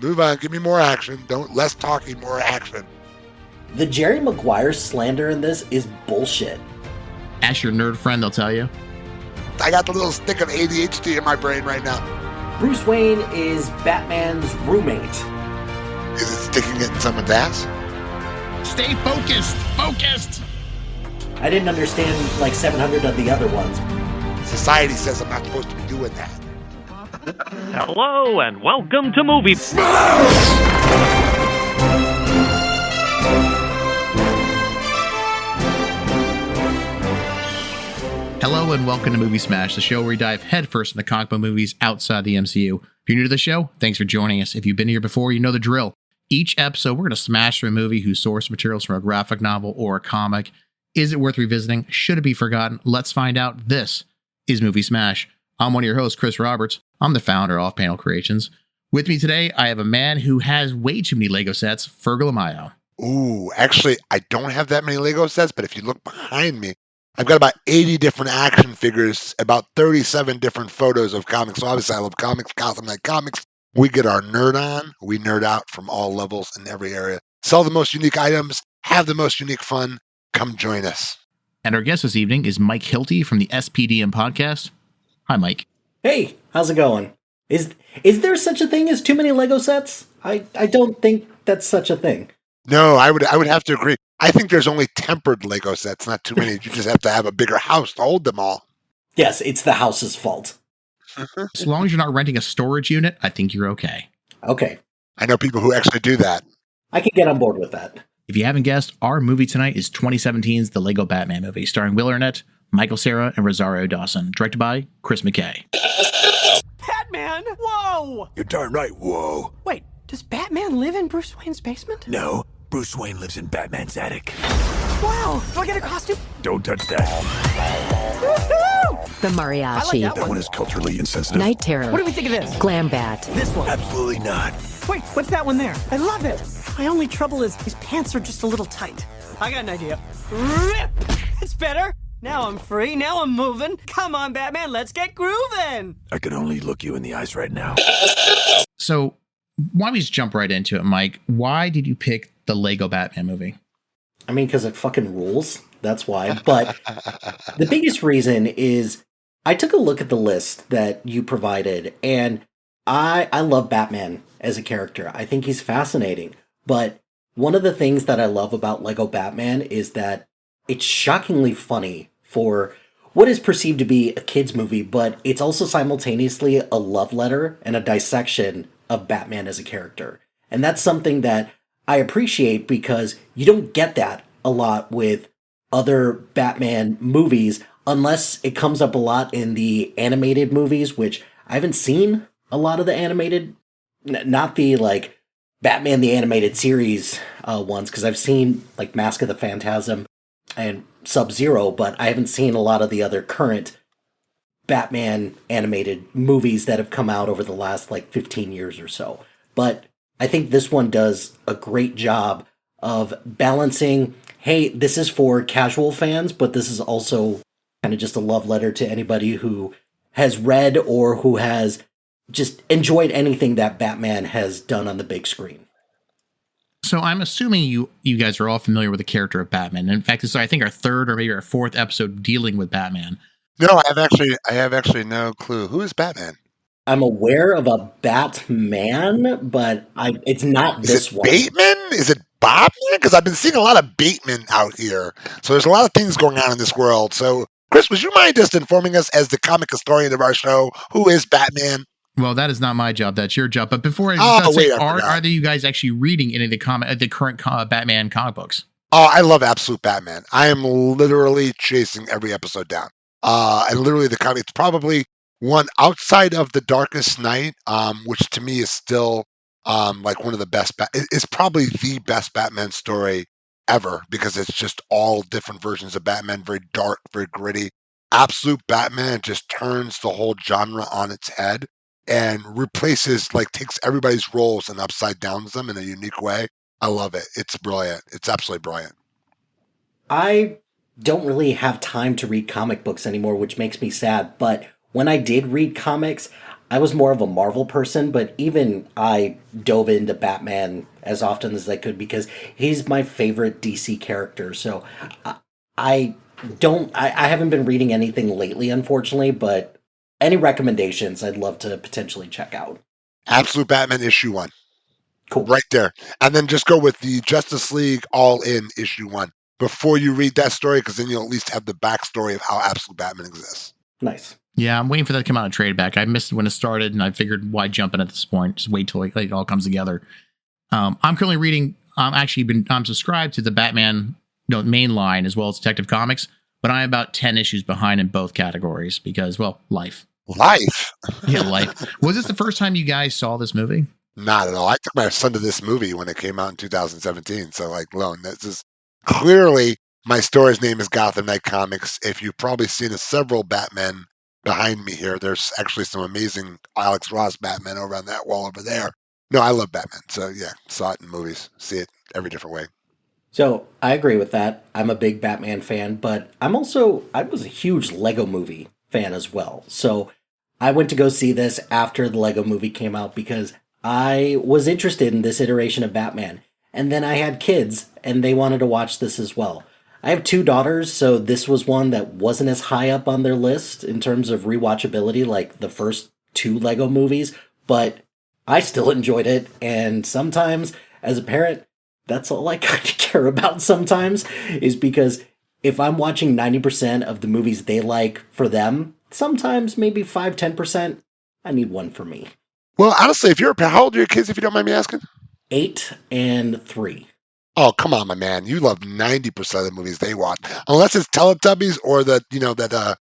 Move on. Give me more action. Don't less talking, more action. The Jerry Maguire slander in this is bullshit. Ask your nerd friend, they'll tell you. I got the little stick of ADHD in my brain right now. Bruce Wayne is Batman's roommate. Is it sticking it in someone's ass? Stay focused! Focused! I didn't understand like 700 of the other ones. Society says I'm not supposed to be doing that. Hello and welcome to Movie Hello and welcome to Movie Smash, the show where we dive headfirst into comic book movies outside the MCU. If you're new to the show, thanks for joining us. If you've been here before, you know the drill. Each episode, we're going to smash through a movie whose source materials from a graphic novel or a comic. Is it worth revisiting? Should it be forgotten? Let's find out. This is Movie Smash. I'm one of your hosts, Chris Roberts. I'm the founder of Off Panel Creations. With me today, I have a man who has way too many Lego sets, Fergel Amayo. Ooh, actually, I don't have that many Lego sets, but if you look behind me, I've got about 80 different action figures, about 37 different photos of comics. So obviously I love comics, Gotham Knight comics. We get our nerd on. We nerd out from all levels in every area. Sell the most unique items, have the most unique fun. Come join us. And our guest this evening is Mike Hilty from the SPDM podcast. Hi, Mike. Hey, how's it going? Is there such a thing as too many Lego sets? I don't think that's such a thing. No, I would have to agree. I think there's only tempered Lego sets, not too many. You just have to have a bigger house to hold them all. Yes, it's the house's fault. As long as you're not renting a storage unit, I think you're okay. Okay. I know people who actually do that. I can get on board with that. If you haven't guessed, our movie tonight is 2017's The Lego Batman Movie, starring Wil Arnett, Michael Cera, and Rosario Dawson, directed by Chris McKay. Batman? Whoa! You're darn right, whoa. Wait, does Batman live in Bruce Wayne's basement? No, Bruce Wayne lives in Batman's attic. Wow! Do I get a costume? Don't touch that. Woohoo! The I like Mariachi. that one. Is culturally insensitive. Night Terror. What do we think of this? Glam Bat. This one. Absolutely not. Wait, what's that one there? I love it. My only trouble is his pants are just a little tight. I got an idea. Rip! It's better. Now I'm free. Now I'm moving. Come on, Batman. Let's get grooving. I could only look you in the eyes right now. So, why don't we just jump right into it, Mike? Why did you pick the Lego Batman movie? I mean, because it fucking rules. That's why. But the biggest reason is I took a look at the list that you provided, and I love Batman as a character. I think he's fascinating. But one of the things that I love about Lego Batman is that it's shockingly funny for what is perceived to be a kid's movie, but it's also simultaneously a love letter and a dissection of Batman as a character. And that's something that I appreciate because you don't get that a lot with other Batman movies unless it comes up a lot in the animated movies, which I haven't seen a lot of the animated, not the like Batman the Animated Series ones, because I've seen like Mask of the Phantasm and Sub-Zero, but I haven't seen a lot of the other current Batman animated movies that have come out over the last like 15 years or so. But I think this one does a great job of balancing, hey, this is for casual fans, but this is also kind of just a love letter to anybody who has read or who has just enjoyed anything that Batman has done on the big screen. So I'm assuming you guys are all familiar with the character of Batman. In fact, this is, I think, our third or maybe our fourth episode dealing with Batman. No, I have actually no clue. Who is Batman? I'm aware of a Batman, but it's not this one. Is it Bateman? Is it Bobman? Because I've been seeing a lot of Bateman out here. So there's a lot of things going on in this world. So, Chris, would you mind just informing us as the comic historian of our show, who is Batman? Well, that is not my job. That's your job. But before I are you guys actually reading any of the current Batman comic books? Oh, I love Absolute Batman. I am literally chasing every episode down. And literally the comic, it's probably one outside of The Darkest Night, which to me is still like one of the best. It's probably the best Batman story ever because it's just all different versions of Batman, very dark, very gritty. Absolute Batman just turns the whole genre on its head and replaces, like, takes everybody's roles and upside downs them in a unique way. I love it. It's brilliant. It's absolutely brilliant. I don't really have time to read comic books anymore, which makes me sad. But when I did read comics, I was more of a Marvel person, but even I dove into Batman as often as I could because he's my favorite DC character. So I, I I haven't been reading anything lately, unfortunately, but any recommendations I'd love to potentially check out. Absolute Batman issue 1. Cool. Right there. And then just go with the Justice League All In issue 1 before you read that story, because then you'll at least have the backstory of how Absolute Batman exists. Nice. Yeah, I'm waiting for that to come out of trade back. I missed it when it started, and I figured why jump in at this point? Just wait till it all comes together. I'm currently reading. I'm subscribed to the Batman main line as well as Detective Comics, but I'm about 10 issues behind in both categories because, well, life. Life? Yeah, life. Was this the first time you guys saw this movie? Not at all. I took my son to this movie when it came out in 2017. So, like, alone, this is clearly my store's name is Gotham Knight Comics. If you've probably seen several Batman behind me here, there's actually some amazing Alex Ross Batman over on that wall over there. No, I love Batman. So, yeah, saw it in movies, see it every different way. So I agree with that. I'm a big Batman fan, but I was a huge Lego movie fan as well. So I went to go see this after the Lego movie came out because I was interested in this iteration of Batman. And then I had kids and they wanted to watch this as well. I have 2 daughters, so this was one that wasn't as high up on their list in terms of rewatchability like the first 2 Lego movies, but I still enjoyed it. And sometimes, as a parent, that's all I kind of care about sometimes, is because if I'm watching 90% of the movies they like for them, sometimes maybe 5-10%, I need one for me. Well, honestly, if you're a parent, how old are your kids, if you don't mind me asking? 8 and 3. Oh, come on, my man. You love 90% of the movies they watch. Unless it's Teletubbies or that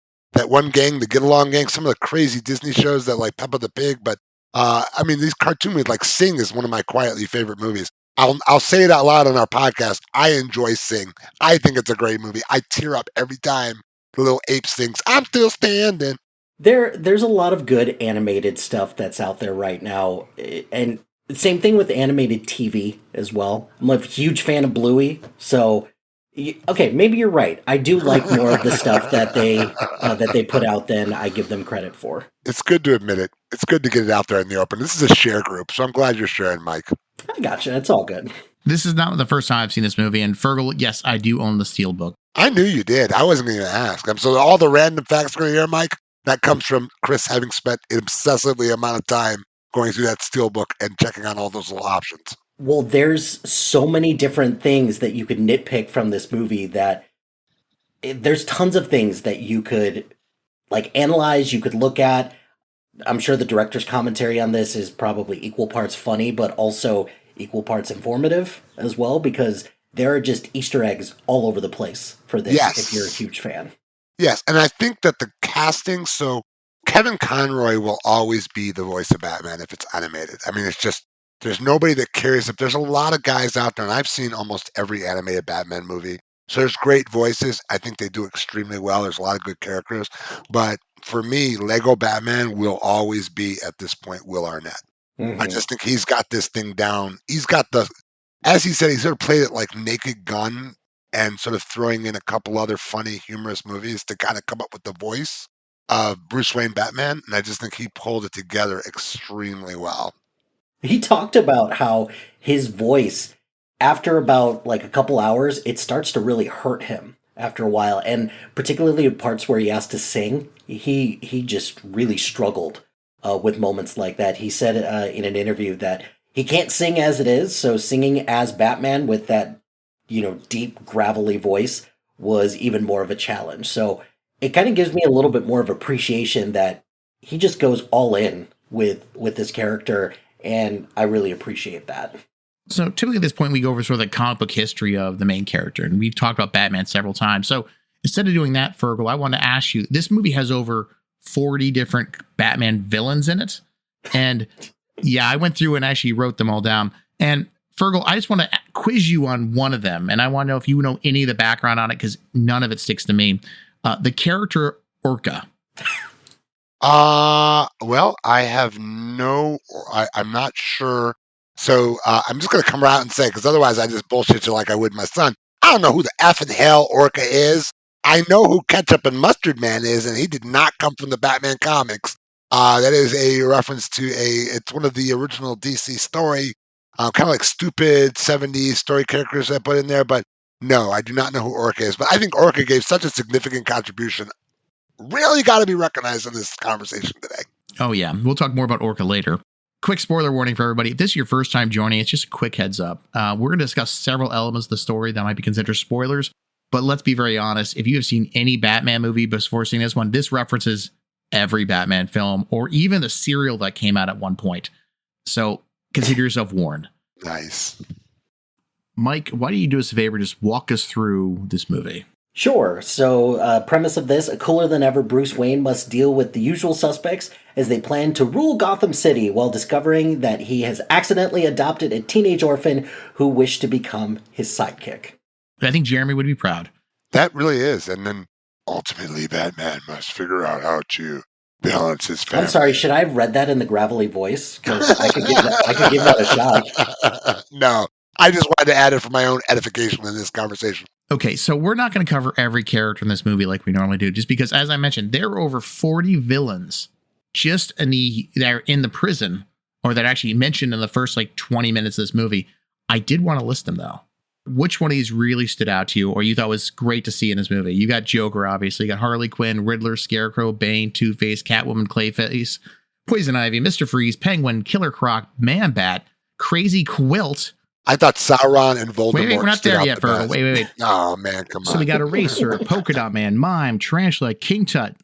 one gang, the Get Along Gang, some of the crazy Disney shows that like Peppa the Pig. But I mean, these cartoon movies like Sing is one of my quietly favorite movies. I'll say it out loud on our podcast. I enjoy Sing. I think it's a great movie. I tear up every time the little ape sings, "I'm still standing." There's a lot of good animated stuff that's out there right now, and same thing with animated TV as well. I'm a huge fan of Bluey, so okay, maybe you're right. I do like more of the stuff that they put out than I give them credit for. It's good to admit it. It's good to get it out there in the open. This is a share group, so I'm glad you're sharing, Mike. I gotcha. It's all good. This is not the first time I've seen this movie, and Fergel, yes, I do own the Steelbook. I knew you did. I wasn't going to ask. So all the random facts we're going to hear, Mike, that comes from Chris having spent an obsessively amount of time going through that Steelbook and checking on all those little options. Well, there's so many different things that you could nitpick from this movie that there's tons of things that you could like analyze, you could look at. I'm sure the director's commentary on this is probably equal parts funny, but also equal parts informative as well, because there are just Easter eggs all over the place for this if you're a huge fan. Yes, and I think that the casting, so Kevin Conroy will always be the voice of Batman if it's animated. I mean, it's just, there's nobody that cares. If there's a lot of guys out there, and I've seen almost every animated Batman movie, so there's great voices. I think they do extremely well. There's a lot of good characters. But for me, Lego Batman will always be, at this point, Wil Arnett. I just think he's got this thing down. He's got as he said, he sort of played it like Naked Gun and sort of throwing in a couple other funny, humorous movies to kind of come up with the voice of Bruce Wayne Batman. And I just think he pulled it together extremely well. He talked about how his voice, after about like a couple hours, it starts to really hurt him after a while. And particularly in parts where he has to sing, he just really struggled with moments like that. He said in an interview that he can't sing as it is, so singing as Batman with that, deep, gravelly voice was even more of a challenge. So it kind of gives me a little bit more of appreciation that he just goes all in with this character, and I really appreciate that. So typically at this point, we go over sort of the comic book history of the main character, and we've talked about Batman several times. So instead of doing that, Fergal, I want to ask you, this movie has over 40 different Batman villains in it. And yeah, I went through and actually wrote them all down. And Fergal, I just want to quiz you on one of them. And I want to know if you know any of the background on it, because none of it sticks to me. The character Orca. Well, I'm not sure. So I'm just going to come out and say, because otherwise I just bullshit you like I would my son. I don't know who the F in hell Orca is. I know who Ketchup and Mustard Man is, and he did not come from the Batman comics. That is a reference to it's one of the original DC story, kind of like stupid 70s story characters I put in there. But no, I do not know who Orca is. But I think Orca gave such a significant contribution. Really got to be recognized in this conversation today. Oh, yeah. We'll talk more about Orca later. Quick spoiler warning for everybody. If this is your first time joining, it's just a quick heads up. We're going to discuss several elements of the story that might be considered spoilers. But let's be very honest. If you have seen any Batman movie before seeing this one, this references every Batman film or even the serial that came out at one point. So consider yourself warned. Nice. Mike, why don't you do us a favor? Just walk us through this movie. Sure. So, premise of this, a cooler than ever Bruce Wayne must deal with the usual suspects as they plan to rule Gotham City while discovering that he has accidentally adopted a teenage orphan who wished to become his sidekick. I think Jeremy would be proud. That really is. And then ultimately, Batman must figure out how to balance his family. I'm sorry, should I have read that in the gravelly voice? Because I could give that a shot. No, I just wanted to add it for my own edification in this conversation. Okay, so we're not going to cover every character in this movie like we normally do, just because, as I mentioned, there are over 40 villains just that are in the prison, or that actually mentioned in the first 20 minutes of this movie. I did want to list them, though. Which one of these really stood out to you, or you thought was great to see in this movie? You got Joker, obviously. You got Harley Quinn, Riddler, Scarecrow, Bane, Two-Face, Catwoman, Clayface, Poison Ivy, Mr. Freeze, Penguin, Killer Croc, Man-Bat, Crazy Quilt. I thought Sauron and Voldemort. Wait, we're not there yet, Fergel. Wait. Oh, man, come on. So we got Eraser, Polka Dot Man, Mime, Tarantula, King Tut,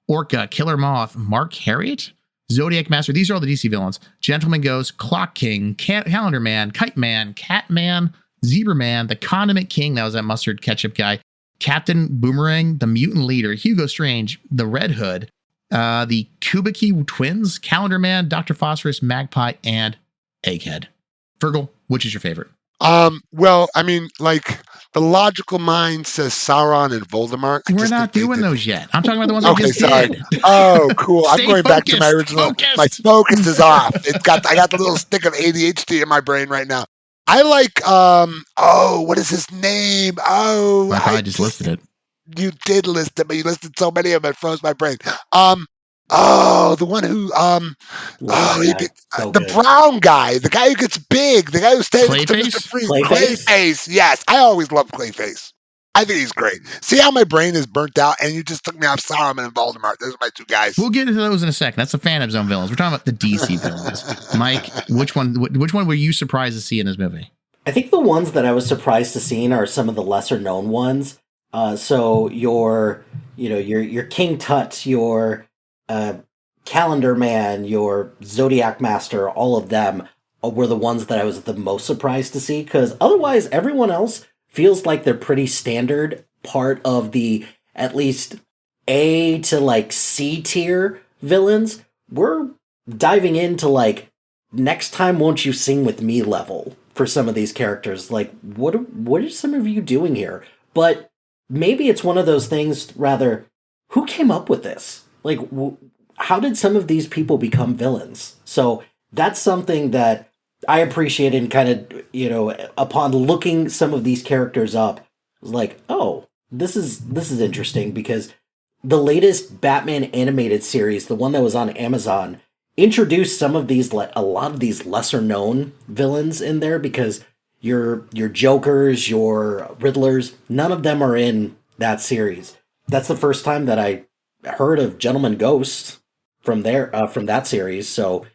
Orca, Killer Moth, Mark Harriet, Zodiac Master. These are all the DC villains. Gentleman Ghost, Clock King, Calendar Man, Kite Man, Cat Man, Zebra Man, the Condiment King, that was that mustard ketchup guy, Captain Boomerang, the Mutant Leader, Hugo Strange, the Red Hood, the Kubiki Twins, Calendar Man, Dr. Phosphorus, Magpie, and Egghead. Fergel, which is your favorite? Well, I mean, the logical mind says Sauron and Voldemort. We're not doing those yet. I'm talking about the ones okay, I just sorry. did. Oh, cool. I'm Stay going back to my focused, original. focused. My focus is off. I got the little stick of ADHD in my brain right now. I like what is his name? Oh, I just listed it. You did list it, but you listed so many of them, it froze my brain. The one who So the good. brown guy, the guy who gets big, the guy who stays Clayface? to Mr. Freeze. Clayface? Clayface, yes. I always love Clayface. I think he's great. See how my brain is burnt out, and you just took me off Sauron and Voldemort. Those are my two guys. We'll get into those in a second. That's the Phantom Zone villains. We're talking about the DC villains. Mike, which one were you surprised to see in this movie? I think the ones that I was surprised to see are some of the lesser known ones. So your King Tut, your Calendar Man, your Zodiac Master, all of them were the ones that I was the most surprised to see, because otherwise everyone else feels like they're pretty standard part of the at least A to C tier villains. We're diving into next time won't you sing with me level for some of these characters. What are some of you doing here? But maybe it's one of those things, rather, who came up with this? How did some of these people become villains? So that's something that I appreciated, and kind of, upon looking some of these characters up, was oh, this is interesting, because the latest Batman animated series, the one that was on Amazon, introduced some of these, a lot of these lesser known villains in there, because your Jokers, your Riddlers, none of them are in that series. That's the first time that I heard of Gentleman Ghost from that series. So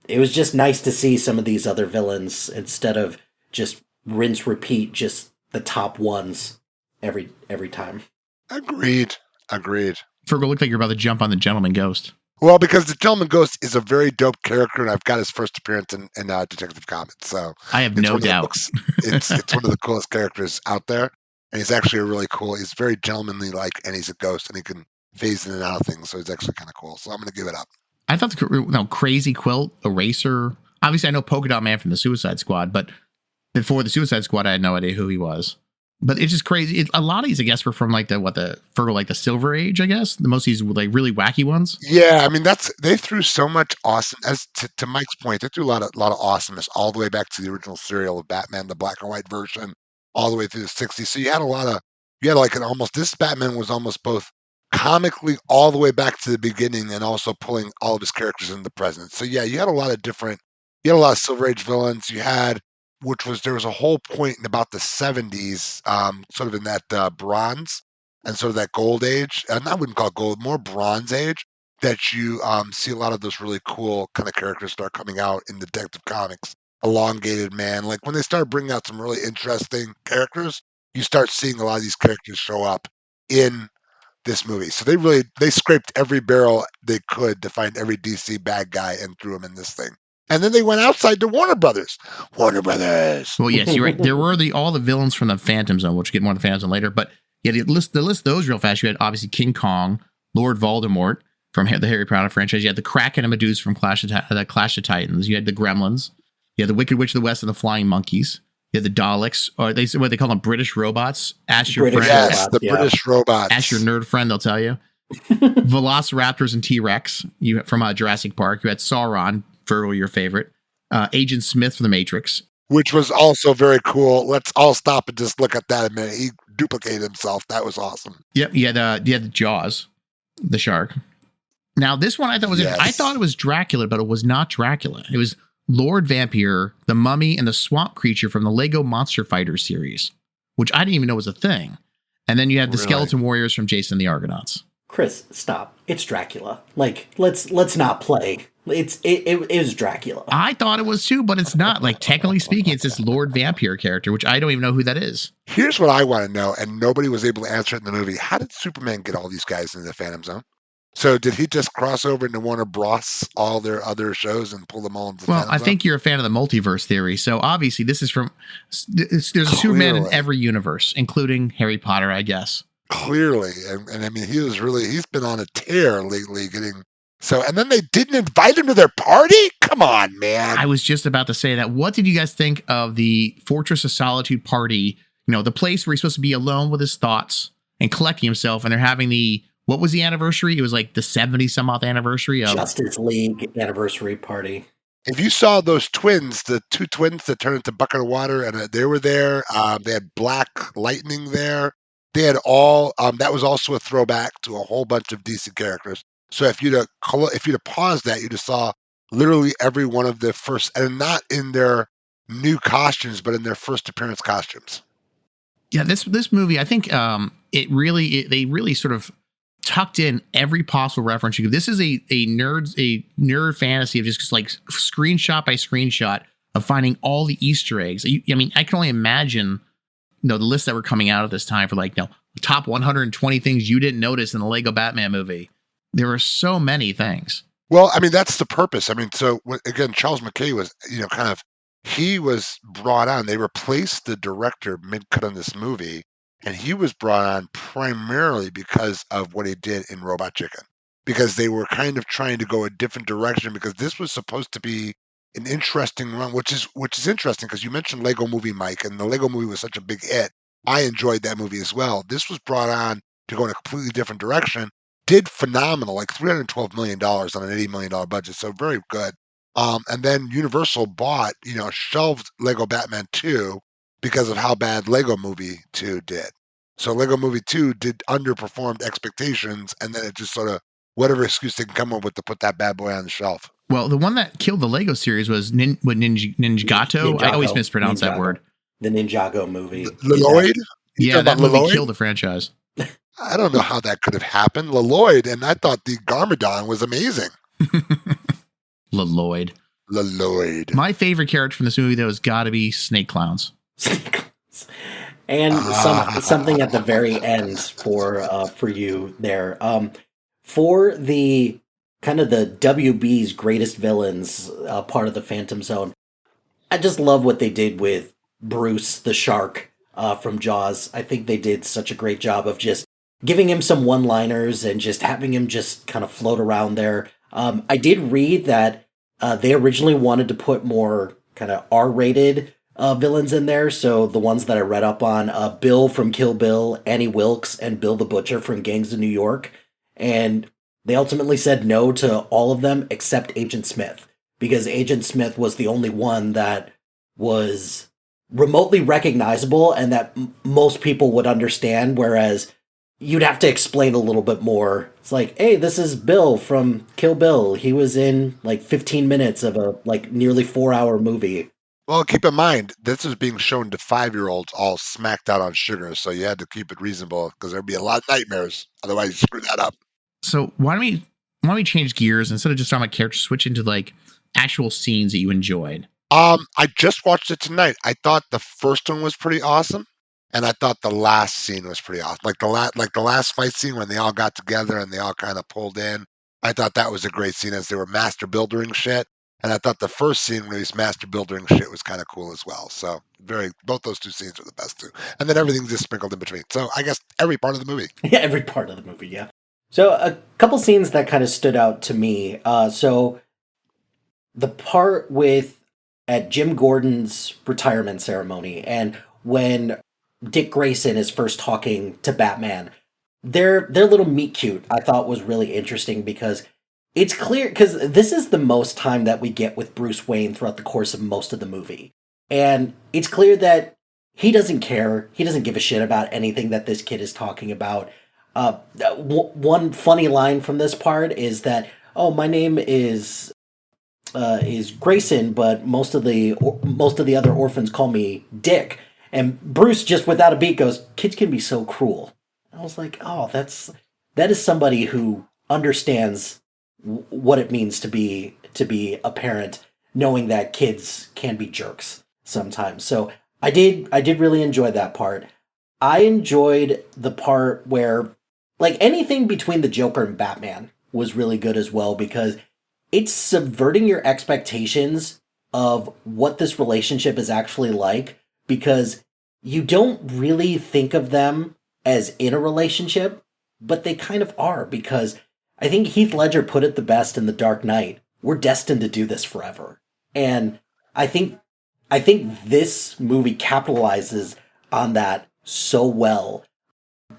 it was just nice to see some of these other villains instead of just rinse repeat just the top ones every time. Agreed. Fergel, looked like you're about to jump on the Gentleman Ghost. Well, because the Gentleman Ghost is a very dope character, and I've got his first appearance in Detective Comics. So I have no doubt. It's one of the coolest characters out there, and he's actually he's very gentlemanly and he's a ghost, and he can phase in and out of things, so it's actually kind of cool. So I'm going to give it up. I thought Crazy Quilt, Eraser. Obviously, I know Polka Dot Man from the Suicide Squad, but before the Suicide Squad, I had no idea who he was. But it's just crazy. A lot of these, I guess, were from the Silver Age, I guess. The most of these were really wacky ones. Yeah, I mean they threw so much awesome. As to Mike's point, they threw a lot of awesomeness all the way back to the original serial of Batman, the black and white version, all the way through the '60s. So you had this Batman was almost both comically all the way back to the beginning and also pulling all of his characters into the present. So yeah, you had a lot of different, you had a lot of Silver Age villains. You had, there was a whole point in about the 70s, sort of in that bronze and sort of that gold age, and I wouldn't call it gold, more bronze age, that you see a lot of those really cool kind of characters start coming out in Detective Comics. Elongated Man, like when they started bringing out some really interesting characters, you start seeing a lot of these characters show up in this movie. So they scraped every barrel they could to find every DC bad guy and threw him in this thing. And then they went outside to Warner Brothers. Warner Brothers. Well, yes, you're right. There were all the villains from the Phantom Zone, which we'll get more of the Phantom Zone later. But yeah, the list those real fast. You had obviously King Kong, Lord Voldemort from the Harry Potter franchise. You had the Kraken and Medusa from Clash of Titans. You had the Gremlins. You had the Wicked Witch of the West and the Flying Monkeys. You had the Daleks, or what they call them, British robots. Ask your friend. Yes, the British robots. Ask your nerd friend; they'll tell you. Velociraptors and T-Rex. You from Jurassic Park. You had Sauron, Fergel, your favorite. Agent Smith from The Matrix, which was also very cool. Let's all stop and just look at that a minute. He duplicated himself. That was awesome. Yep. You had the Jaws, the shark. Now this one I thought was I thought it was Dracula, but it was not Dracula. It was Lord Vampire, the Mummy, and the Swamp Creature from the Lego Monster Fighter series, which I didn't even know was a thing. And then you had the Skeleton Warriors from Jason and the Argonauts. Chris, stop. It's Dracula. Like, let's not play. It is Dracula. I thought it was too, but it's not. Like, technically speaking, it's this Lord Vampire character, which I don't even know who that is. Here's what I want to know, and nobody was able to answer it in the movie. How did Superman get all these guys into the Phantom Zone? So did he just cross over into Warner Bros. All their other shows and pull them all into the Phantom Zone? I think you're a fan of the multiverse theory. So obviously this is there's a Superman in every universe, including Harry Potter, I guess. Clearly. And I mean, he's been on a tear lately and then they didn't invite him to their party? Come on, man. I was just about to say that. What did you guys think of the Fortress of Solitude party? You know, the place where he's supposed to be alone with his thoughts and collecting himself, and they're having what was the anniversary? It was like the 70-some-odd anniversary of Justice League anniversary party. If you saw those twins, the two twins that turned into Bucket of Water, and they were there, they had Black Lightning there. They had all, that was also a throwback to a whole bunch of DC characters. So if you'd have paused that, you'd have saw literally every one of the first, and not in their new costumes, but in their first appearance costumes. Yeah, this movie, I think they really sort of tucked in every possible reference you could. This is a nerd fantasy of just like screenshot by screenshot of finding all the Easter eggs. I mean, I can only imagine, the lists that were coming out at this time for top 120 things you didn't notice in the Lego Batman movie. There were so many things. Well, I mean, that's the purpose. I mean, so again, Charles McKay was, he was brought on. They replaced the director mid-cut on this movie, and he was brought on primarily because of what he did in Robot Chicken, because they were kind of trying to go a different direction, because this was supposed to be an interesting run, which is interesting because you mentioned Lego Movie, Mike, and the Lego Movie was such a big hit. I enjoyed that movie as well. This was brought on to go in a completely different direction. Did phenomenal, like $312 million on an $80 million budget, so very good. And then Universal shelved Lego Batman 2 because of how bad Lego Movie 2 did. So Lego Movie 2 did underperformed expectations, and then it just sort of, whatever excuse they can come up with to put that bad boy on the shelf. Well, the one that killed the Lego series was Ninjago. I always mispronounce that word. The Ninjago movie. Lloyd? Yeah, that movie killed the franchise. I don't know how that could have happened. Lloyd, and I thought the Garmadon was amazing. Lloyd. My favorite character from this movie, though, has got to be Snake Clowns. And something at the very end for you there. For the kind of the WB's greatest villains part of the Phantom Zone, I just love what they did with Bruce the Shark from Jaws. I think they did such a great job of just giving him some one-liners and just having him just kind of float around there. I did read that they originally wanted to put more kind of R-rated villains in there. So the ones that I read up on, Bill from Kill Bill, Annie Wilkes, and Bill the Butcher from Gangs of New York. And they ultimately said no to all of them except Agent Smith, because Agent Smith was the only one that was remotely recognizable and that most people would understand, whereas you'd have to explain a little bit more. It's like, hey, this is Bill from Kill Bill. He was in like 15 minutes of a like nearly 4-hour movie. Well, keep in mind, this is being shown to 5-year-olds all smacked out on sugar, so you had to keep it reasonable because there'd be a lot of nightmares. Otherwise, you screw that up. So why don't we change gears instead of just talking about characters, switch into like actual scenes that you enjoyed? I just watched it tonight. I thought the first one was pretty awesome, and I thought the last scene was pretty awesome. Like the last fight scene when they all got together and they all kind of pulled in. I thought that was a great scene as they were master buildering shit. And I thought the first scene where he's master buildering shit was kind of cool as well. So both those two scenes are the best too. And then everything just sprinkled in between. So I guess every part of the movie. Yeah, every part of the movie, yeah. So a couple scenes that kind of stood out to me. So the part with at Jim Gordon's retirement ceremony and when Dick Grayson is first talking to Batman, their little meet cute I thought was really interesting because it's clear because this is the most time that we get with Bruce Wayne throughout the course of most of the movie. And it's clear that he doesn't care. He doesn't give a shit about anything that this kid is talking about. One funny line from this part is that, oh, my name is Grayson, but most of the other orphans call me Dick. And Bruce, just without a beat, goes, "Kids can be so cruel." I was like, oh, that is somebody who understands what it means to be a parent, knowing that kids can be jerks sometimes. So I did really enjoy that part. I enjoyed the part where, like, anything between the Joker and Batman was really good as well because it's subverting your expectations of what this relationship is actually like because you don't really think of them as in a relationship, but they kind of are because I think Heath Ledger put it the best in The Dark Knight. We're destined to do this forever. And I think this movie capitalizes on that so well,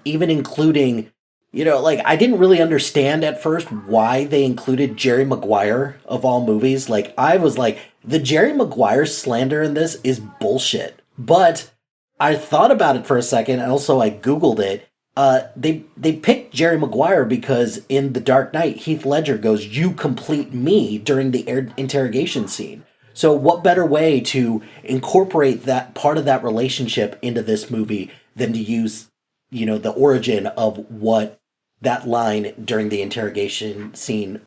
even including, like, I didn't really understand at first why they included Jerry Maguire of all movies. Like, I was like, the Jerry Maguire slander in this is bullshit. But I thought about it for a second, and also I Googled it. They picked Jerry Maguire because in The Dark Knight, Heath Ledger goes, "You complete me," during the interrogation scene. So what better way to incorporate that part of that relationship into this movie than to use, the origin of what that line during the interrogation scene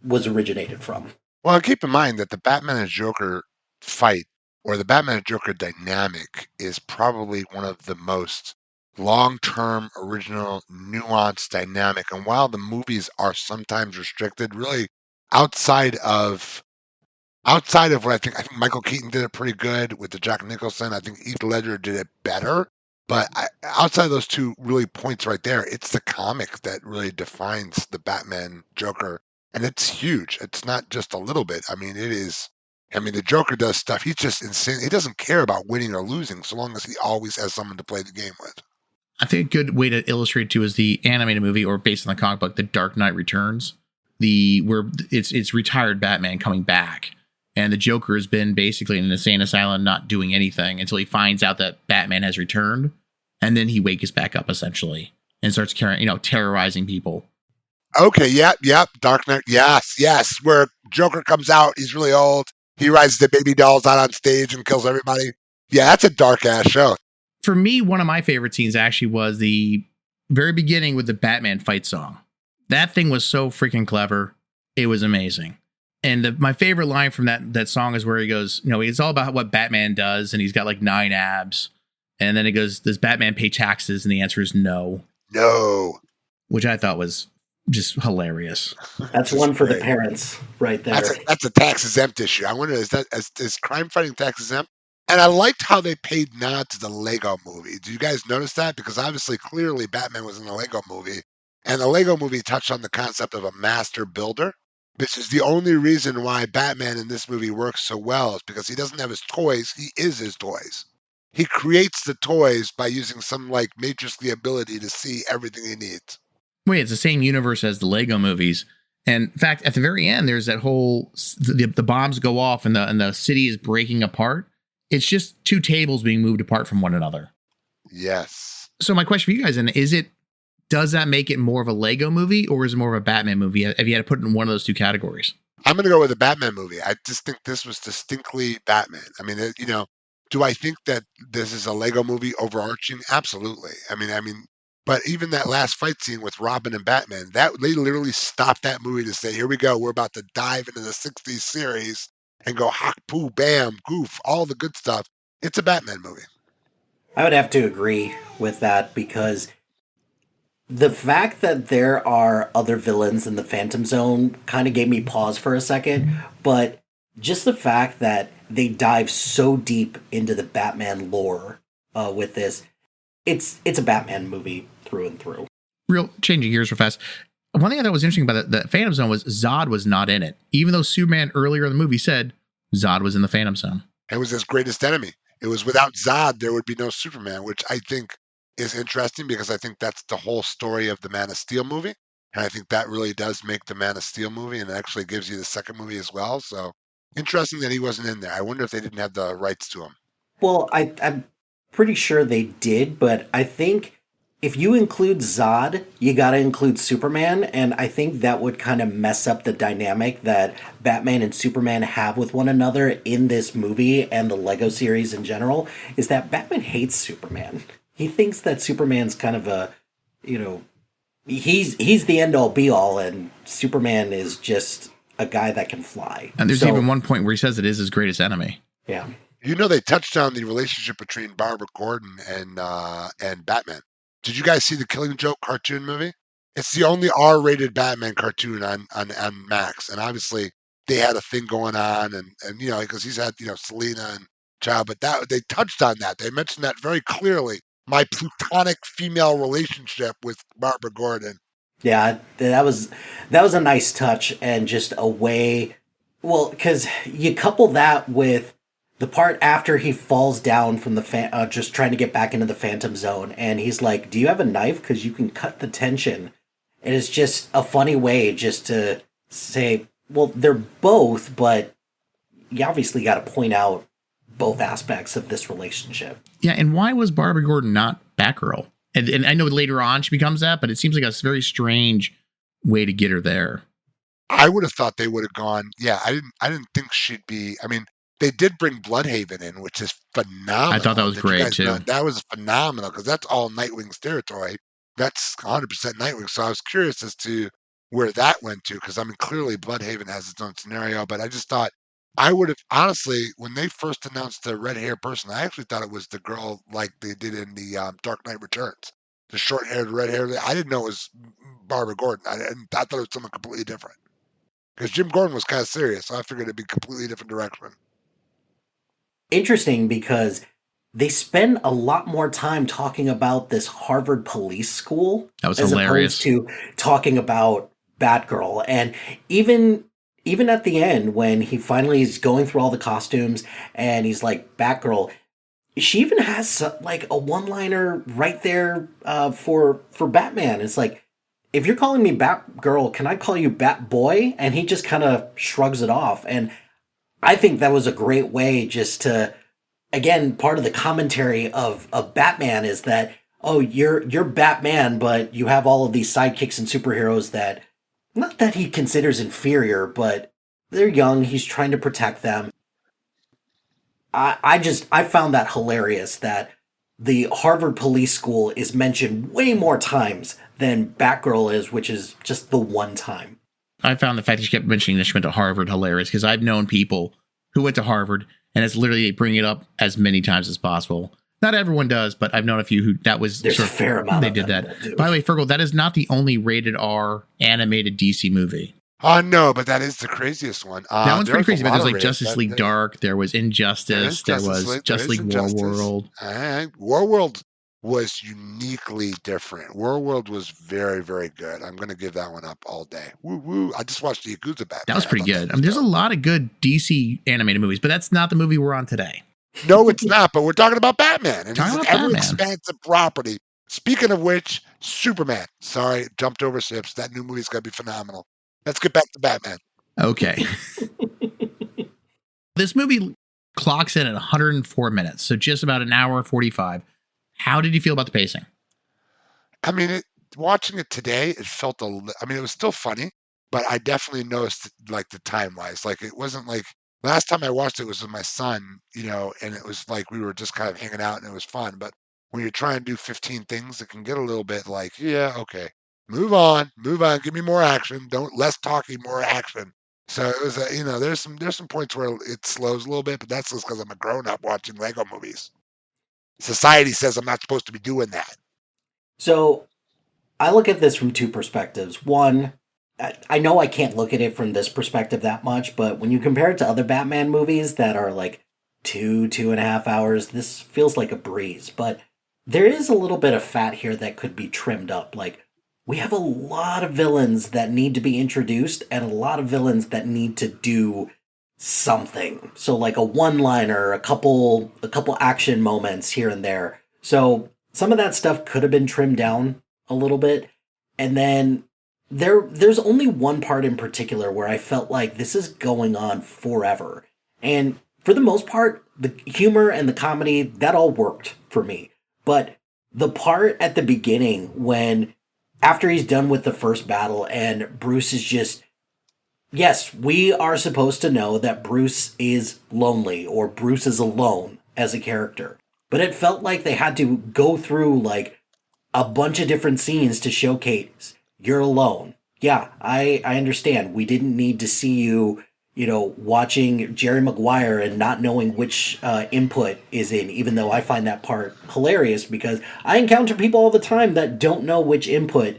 was originated from. Well, keep in mind that the Batman and Joker fight or the Batman and Joker dynamic is probably one of the most long-term, original, nuanced dynamic. And while the movies are sometimes restricted, really outside of what I think Michael Keaton did it pretty good with the Jack Nicholson. I think Heath Ledger did it better. But outside of those two really points right there, it's the comic that really defines the Batman Joker. And it's huge. It's not just a little bit. I mean, it is. I mean, the Joker does stuff. He's just insane. He doesn't care about winning or losing so long as he always has someone to play the game with. I think a good way to illustrate too is the animated movie, or based on the comic book, The Dark Knight Returns, where it's retired Batman coming back, and the Joker has been basically in an insane asylum, not doing anything until he finds out that Batman has returned, and then he wakes back up essentially and starts terrorizing people. Okay, yep, Dark Knight, yes, where Joker comes out, he's really old, he rides the baby dolls out on stage and kills everybody. Yeah, that's a dark-ass show. For me, one of my favorite scenes actually was the very beginning with the Batman fight song. That thing was so freaking clever. It was amazing. And my favorite line from that song is where he goes, it's all about what Batman does, and he's got like 9 abs. And then it goes, does Batman pay taxes? And the answer is no. No. Which I thought was just hilarious. That's one for the parents right there. That's a tax exempt issue. I wonder, is crime fighting tax exempt? And I liked how they paid nod to the Lego movie. Do you guys notice that? Because obviously, clearly, Batman was in the Lego movie. And the Lego movie touched on the concept of a master builder. This is the only reason why Batman in this movie works so well is because he doesn't have his toys. He is his toys. He creates the toys by using some like matrixly ability to see everything he needs. Wait, it's the same universe as the Lego movies. And in fact, at the very end, there's that whole, the bombs go off and the city is breaking apart. It's just 2 tables being moved apart from one another. Yes. So my question for you guys, is it does that make it more of a Lego movie, or is it more of a Batman movie? If you had to put it in one of those two categories. I'm going to go with a Batman movie. I just think this was distinctly Batman. I mean, do I think that this is a Lego movie overarching? Absolutely. But even that last fight scene with Robin and Batman, that they literally stopped that movie to say, "Here we go. We're about to dive into the '60s series and go hawk, poo, bam, goof, all the good stuff." It's a Batman movie. I would have to agree with that because the fact that there are other villains in the Phantom Zone kind of gave me pause for a second, but just the fact that they dive so deep into the Batman lore with this, it's a Batman movie through and through. Real changing gears real fast. One thing I thought was interesting about the Phantom Zone was Zod was not in it, even though Superman earlier in the movie said Zod was in the Phantom Zone. It was his greatest enemy. It was without Zod, there would be no Superman, which I think is interesting because I think that's the whole story of the Man of Steel movie. And I think that really does make the Man of Steel movie and it actually gives you the second movie as well. So interesting that he wasn't in there. I wonder if they didn't have the rights to him. Well, I'm pretty sure they did, but I think if you include Zod, you got to include Superman, and I think that would kind of mess up the dynamic that Batman and Superman have with one another in this movie and the Lego series in general, is that Batman hates Superman. He thinks that Superman's kind of a, he's the end-all be-all, and Superman is just a guy that can fly. And there's even one point where he says it is his greatest enemy. Yeah. They touched on the relationship between Barbara Gordon and Batman. Did you guys see the Killing Joke cartoon movie? It's the only R-rated Batman cartoon on Max, and obviously they had a thing going on, and because he's had Selena and Child, but that they touched on that. They mentioned that very clearly. My platonic female relationship with Barbara Gordon. Yeah, that was a nice touch and just a way. Well, because you couple that with the part after he falls down from the just trying to get back into the Phantom Zone, and he's like, "Do you have a knife? Because you can cut the tension." And it's just a funny way just to say, well, they're both, but you obviously got to point out both aspects of this relationship. Yeah, and why was Barbara Gordon not Batgirl? And I know later on she becomes that, but it seems like a very strange way to get her there. I would have thought they would have gone. Yeah, I didn't think she'd be. I mean, they did bring Bloodhaven in, which is phenomenal. I thought that was great too. That was phenomenal because that's all Nightwing's territory. That's 100% Nightwing. So I was curious as to where that went to because clearly Bloodhaven has its own scenario, but I just thought I would have honestly when they first announced the red hair person, I actually thought it was the girl like they did in the Dark Knight Returns, the short haired red hair. I didn't know it was Barbara Gordon. I thought it was someone completely different because Jim Gordon was kind of serious, so I figured it'd be a completely different direction. Interesting because they spend a lot more time talking about this Harvard police school that was as hilarious. Opposed to talking about Batgirl. And even at the end when he finally is going through all the costumes and he's like, Batgirl, she even has like a one-liner right there for Batman. It's like, if you're calling me Batgirl, can I call you Batboy? And he just kind of shrugs it off. And I think that was a great way just to, again, part of the commentary of Batman is that, oh, you're Batman, but you have all of these sidekicks and superheroes that, not that he considers inferior, but they're young, he's trying to protect them. I found that hilarious that the Harvard Police School is mentioned way more times than Batgirl is, which is just the one time. I found the fact that she kept mentioning that she went to Harvard hilarious because I've known people who went to Harvard and it's literally they bring it up as many times as possible. Not everyone does, but I've known a few who that was There's sort a fair amount they of did them that. By the way, Fergel, that is not the only rated R animated DC movie. No, but that is the craziest one. That one's pretty crazy, but there's like Justice that, League Dark, there was Injustice, there was Justice League Warworld. Warworld was uniquely different. Warworld was very, very good. I'm going to give that one up all day. Woo woo! I just watched the Yakuza Batman. That was pretty good. There's a lot of good DC animated movies, but that's not the movie we're on today. No, it's not. But we're talking about Batman, and Talking it's about an ever Batman. expansive property. Speaking of which, Superman. Sorry, jumped over Sips. That new movie's going to be phenomenal. Let's get back to Batman. Okay. This movie clocks in at 104 minutes, so just about an hour 45. How did you feel about the pacing? I mean, watching it today, it felt I mean, it was still funny, but I definitely noticed like the time wise. Like it wasn't like last time I watched it was with my son, and it was like we were just kind of hanging out and it was fun. But when you're trying to do 15 things, it can get a little bit like, yeah, okay, move on, give me more action. Don't less talking, more action. So it was, there's some points where it slows a little bit, but that's just because I'm a grown up watching Lego movies. Society says I'm not supposed to be doing that. So I look at this from two perspectives. One, I know I can't look at it from this perspective that much, but when you compare it to other Batman movies that are like 2.5 hours, this feels like a breeze. But there is a little bit of fat here that could be trimmed up. Like, we have a lot of villains that need to be introduced and a lot of villains that need to do something. So like a one-liner, a couple action moments here and there. So some of that stuff could have been trimmed down a little bit. And then there's only one part in particular where I felt like this is going on forever. And for the most part, the humor and the comedy, that all worked for me. But the part at the beginning when after he's done with the first battle and Bruce is just, yes, we are supposed to know that Bruce is lonely or Bruce is alone as a character. But it felt like they had to go through like a bunch of different scenes to showcase you're alone. Yeah, I understand. We didn't need to see you, watching Jerry Maguire and not knowing which input is in, even though I find that part hilarious because I encounter people all the time that don't know which input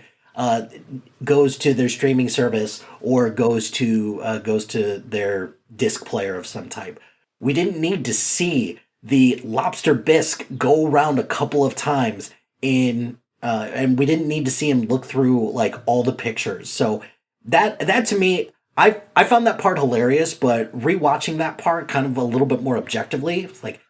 goes to their streaming service or goes to their disc player of some type. We didn't need to see the lobster bisque go around a couple of times and we didn't need to see him look through like all the pictures. So that to me, I found that part hilarious, but rewatching that part kind of a little bit more objectively, it's like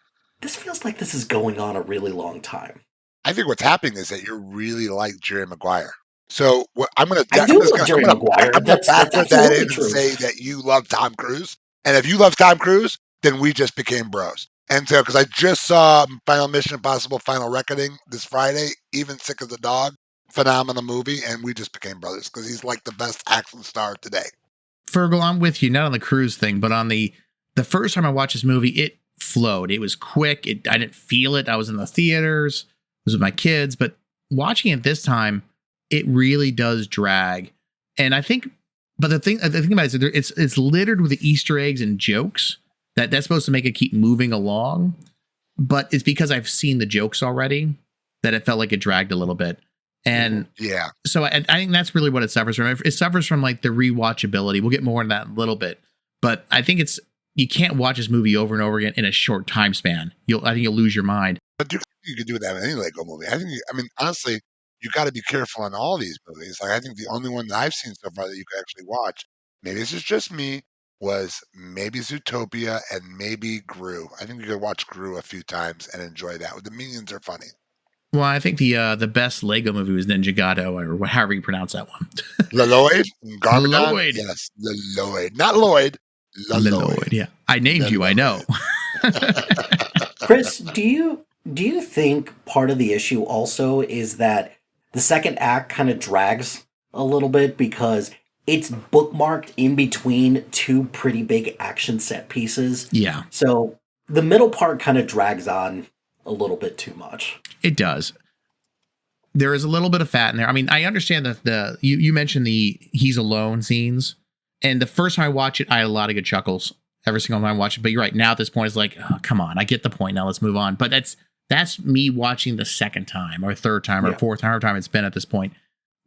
this feels like this is going on a really long time. I think what's happening is that you're really like Jerry Maguire. So what I'm gonna I I'm do just love gonna Jerry Maguire. I'm gonna That's factor that in absolutely and true. say that you love Tom Cruise. And if you love Tom Cruise, then we just became bros. And so, because I just saw Final Mission Impossible: Final Reckoning this Friday, even sick as a dog, phenomenal movie, and we just became brothers because he's like the best action star today. Fergel, I'm with you, not on the cruise thing, but on the first time I watched this movie, it flowed. It was quick. I didn't feel it. I was in the theaters. I was with my kids, but watching it this time, it really does drag. And I think, but the thing about it is it's littered with the Easter eggs and jokes that's supposed to make it keep moving along. But it's because I've seen the jokes already that it felt like it dragged a little bit. And yeah, so I think that's really what it suffers from. It suffers from like the rewatchability. We'll get more into that in a little bit, but I think you can't watch this movie over and over again in a short time span. I think you'll lose your mind. but you can do that with any Lego movie. I mean, honestly, you got to be careful on all these movies. Like, I think the only one that I've seen so far that you can actually watch, maybe this is just me, was maybe Zootopia and maybe Gru. I think you could watch Gru a few times and enjoy that. The minions are funny. Well, I think the best Lego movie was Ninjago, or however you pronounce that one. Lloyd? Garmadon? Lloyd. Yes, Lloyd. Not Lloyd. Lloyd. Yeah, I named you. I know. Chris, do you think part of the issue also is that the second act kind of drags a little bit because it's bookmarked in between two pretty big action set pieces? Yeah. So the middle part kind of drags on a little bit too much. It does. There is a little bit of fat in there. I mean, I understand that you mentioned the he's alone scenes, and the first time I watched it, I had a lot of good chuckles every single time I watched it. But you're right. Now at this point, it's like, oh, come on, I get the point. Now let's move on. But that's me watching the second time or third time or fourth time, however time it's been at this point.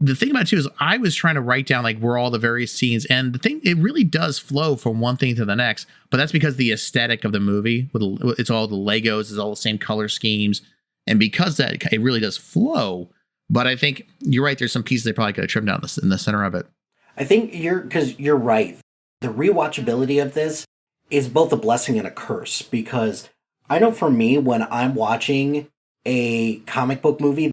The thing about it too is I was trying to write down like where all the various scenes, and the thing, it really does flow from one thing to the next, but that's because the aesthetic of the movie, it's all the Legos, it's all the same color schemes, and because that it really does flow. But I think you're right, there's some pieces they probably could have trimmed down in the center of it. I think you're right. The rewatchability of this is both a blessing and a curse, because I know for me, when I'm watching a comic book movie,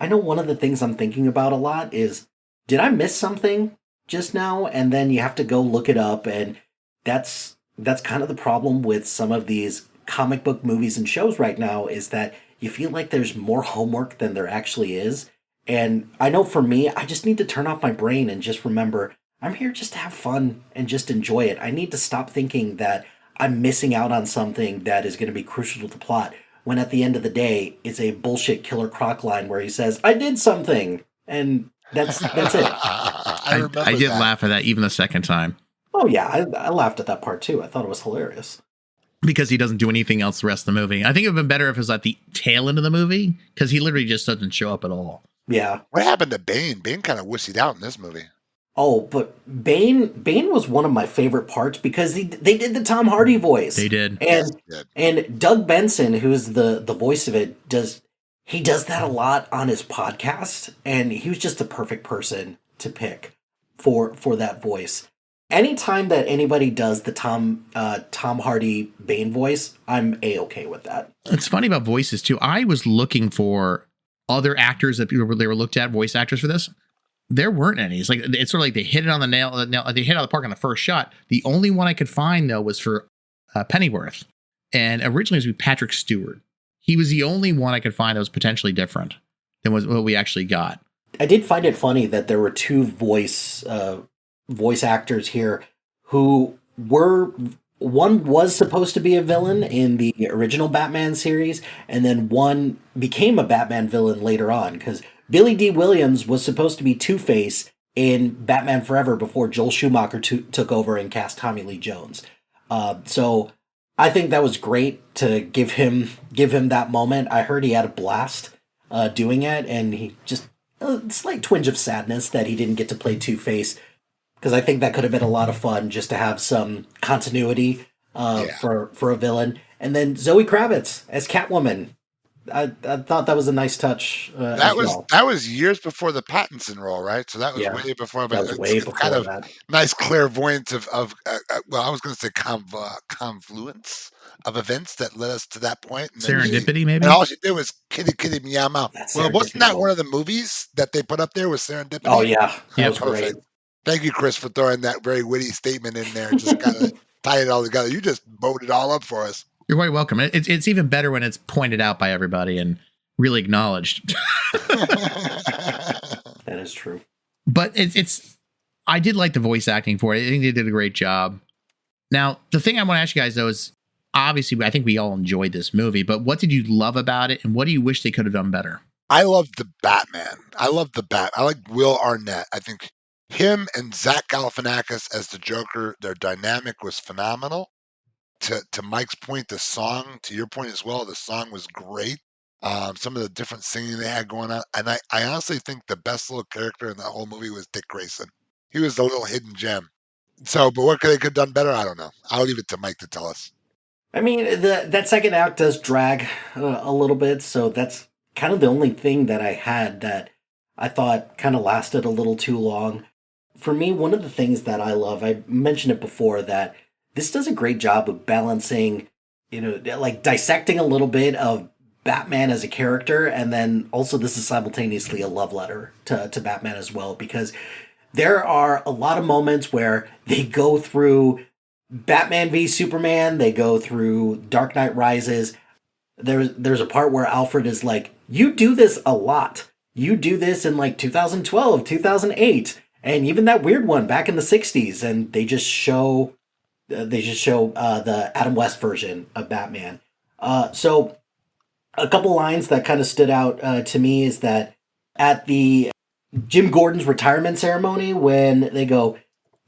I know one of the things I'm thinking about a lot is, did I miss something just now? And then you have to go look it up. And that's kind of the problem with some of these comic book movies and shows right now, is that you feel like there's more homework than there actually is. And I know for me, I just need to turn off my brain and just remember I'm here just to have fun and just enjoy it. I need to stop thinking that I'm missing out on something that is going to be crucial to the plot, when at the end of the day, it's a bullshit Killer Croc line where he says, I did something. And that's it. I remember I did that. laugh at that even the second time Oh, yeah, I laughed at that part too. I thought it was hilarious. because he doesn't do anything else the rest of the movie. I think it would have been better if it was at the tail end of the movie because he literally just doesn't show up at all. Yeah. What happened to Bane? Bane kind of wussied out in this movie. Oh, but Bane was one of my favorite parts because they did the Tom Hardy voice. They did. And Good. and Doug Benson, who's the voice of it, does that a lot on his podcast, and he was just the perfect person to pick for that voice. Anytime that anybody does the Tom Hardy Bane voice, I'm A-okay with that. It's funny about voices too. I was looking for other actors that they were looked at, voice actors for this. There weren't any. It's sort of like they hit it on the nail. They hit it on the park on the first shot. The only one I could find though was for Pennyworth, and originally it was Patrick Stewart. He was the only one I could find that was potentially different than what we actually got. I did find it funny that there were two voice actors here who one was supposed to be a villain in the original Batman series, and then one became a Batman villain later on, because Billy D. Williams was supposed to be Two-Face in Batman Forever before Joel Schumacher took over and cast Tommy Lee Jones. So I think that was great to give him that moment. I heard he had a blast doing it, and he just a slight twinge of sadness that he didn't get to play Two-Face, because I think that could have been a lot of fun just to have some continuity for a villain. And then Zoe Kravitz as Catwoman. I thought that was a nice touch. That was years before the Pattinson role, right? So that was way before. That was way before kind of that. nice clairvoyance of well, I was going to say confluence of events that led us to that point. And Serendipity, maybe. And all she did was kitty meow meow. Well, wasn't that Serendipity. one of the movies that they put up there was Serendipity? Oh yeah, that Yeah, was perfect. great. Thank you, Chris, for throwing that very witty statement in there. Just kind of tie it all together. You just bowed it all up for us. You're quite welcome. It's even better when it's pointed out by everybody and really acknowledged. That is true. But I did like the voice acting for it. I think they did a great job. Now, the thing I want to ask you guys, though, is obviously I think we all enjoyed this movie, but what did you love about it, and what do you wish they could have done better? I love the Batman. I like Wil Arnett. I think him and Zach Galifianakis as the Joker, their dynamic was phenomenal. To Mike's point, the song, to your point as well, the song was great. Some of the different singing they had going on. And I honestly think the best little character in the whole movie was Dick Grayson. He was the little hidden gem. So, but what they could have done better? I don't know. I'll leave it to Mike to tell us. I mean, that second act does drag a little bit, so that's kind of the only thing that I had that I thought kind of lasted a little too long. For me, one of the things that I love, I mentioned it before, that this does a great job of balancing, like dissecting a little bit of Batman as a character, and then also this is simultaneously a love letter to Batman as well, because there are a lot of moments where they go through Batman v Superman, they go through Dark Knight Rises. There's a part where Alfred is like, you do this a lot. You do this in like 2012, 2008, and even that weird one back in the 60s, and they just show the Adam West version of Batman. So a couple lines that kind of stood out to me is that at the Jim Gordon's retirement ceremony, when they go,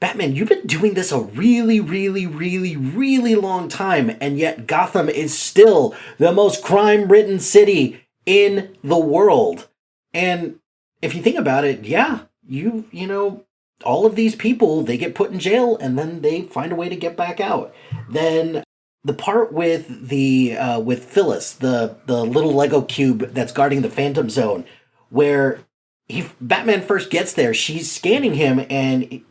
Batman, you've been doing this a really, really, really, really long time, and yet Gotham is still the most crime-ridden city in the world. And if you think about it, yeah, you know, all of these people, they get put in jail, and then they find a way to get back out. Then the part with with Phyllis, the little Lego cube that's guarding the Phantom Zone, where Batman first gets there, she's scanning him, and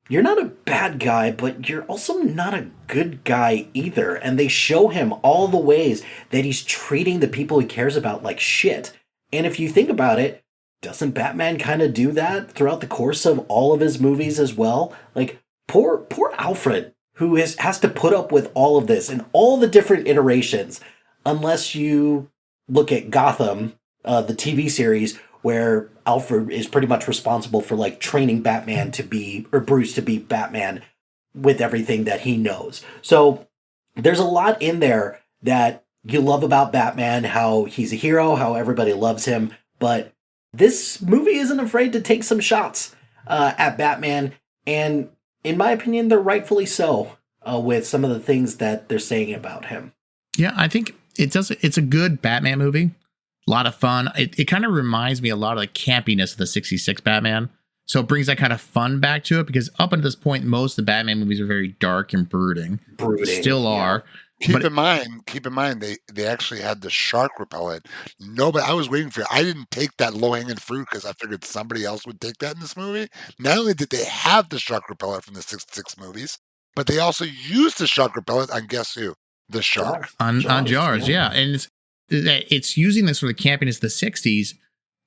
you're not a bad guy, but you're also not a good guy either. And they show him all the ways that he's treating the people he cares about like shit. And if you think about it, doesn't Batman kind of do that throughout the course of all of his movies as well? Like, poor Alfred, who has to put up with all of this and all the different iterations, unless you look at Gotham, the TV series, where Alfred is pretty much responsible for like training Batman to be, or Bruce to be Batman with everything that he knows. So there's a lot in there that you love about Batman, how he's a hero, how everybody loves him, but this movie isn't afraid to take some shots at Batman, and in my opinion, they're rightfully so with some of the things that they're saying about him. Yeah, I think it's a good Batman movie. A lot of fun. It kind of reminds me a lot of the campiness of the 66 Batman. So it brings that kind of fun back to it, because up until this point, most of the Batman movies are very dark and brooding. Still are. Keep in mind, they actually had the shark repellent. Nobody, I was waiting for it. I didn't take that low hanging fruit because I figured somebody else would take that in this movie. Not only did they have the shark repellent from the 66 movies, but they also used the shark repellent on guess who? The shark. On Jars, yeah. And it's using this sort of campiness of the 60s.